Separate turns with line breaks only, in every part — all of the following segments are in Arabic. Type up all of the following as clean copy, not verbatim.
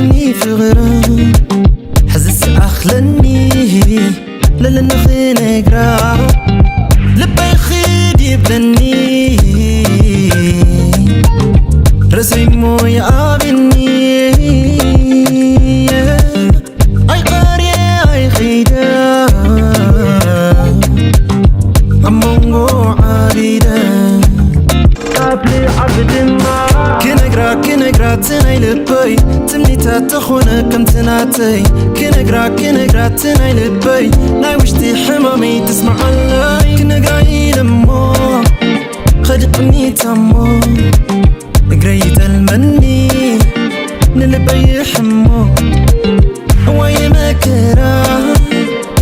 وتجيبني في غرام حزس أخلني للن خينا قرا لبي خيد يبلني رسري موي عابني أي قاري أي خيدا عمونغو عاريدا قابلي عبد ما كنقرا تناي لبي تمني تاتخونا كم تناتي كنقرا تناي لبي ناي وشتي حمامي تسمع علي كنقرا لمو خدقني تمو قريت المني نلبي حمو هواي ما كرا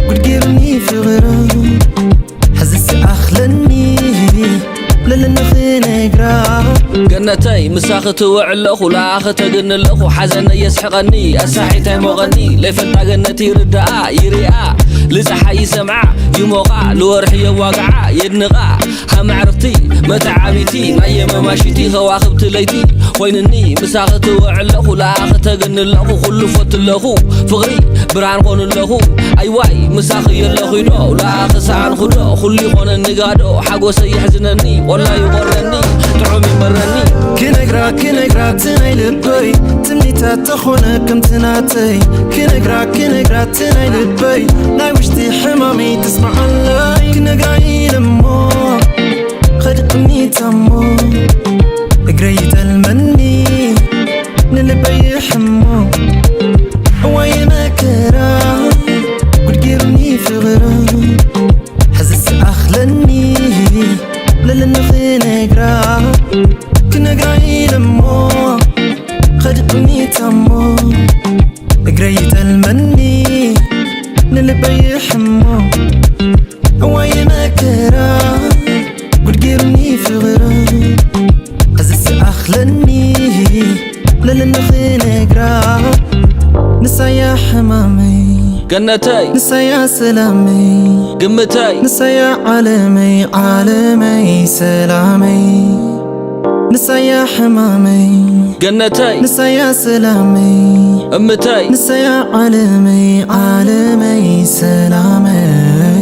وتجيبني في غرام حزس أخلني للن خينا قرا
جنتي مساخت وعلخ ولا أخت جن اللخ حزن يسحقني أسحيتي مغني لفنتا جنتي رداء يرياء لزحا يسمع يموقع لورحي واقع يدنقع هم عرفتي متعابيتي نايم ماشيتي خواخبت ليتي وينني مساخت وعلخ ولا أخت جن اللخ خلفت اللخ فغري بران قون اللخ أيواي مساخي اللخ يدو لا أخسان خدو خلي قون النقادو حقو سيحزنني ولا يغرني تعمي مرني
كنقرا تناي لبي تمني تاتخونا كم تناتي كنقرا تناي لبي ناي وشتي حمامي تسمع علي كنقرا لمو خدقني تمو قريت المني نلبي حمو هواي ما كرا وتجيبني في غرام حزس أخلني للن خينا قرا كنقرا لمو خدقني تمو قريت المني نلبي حمو هواي ما كرا وتجيبني في غرام حزس أخلني للن خينا قرا نسايا حمامي
جنتي
نسايا سلامي
قمتي
نسايا عالمي سلامي نسايا حمامي
جنتي
نسايا سلامي
أمتي
نسايا عالمي سلامي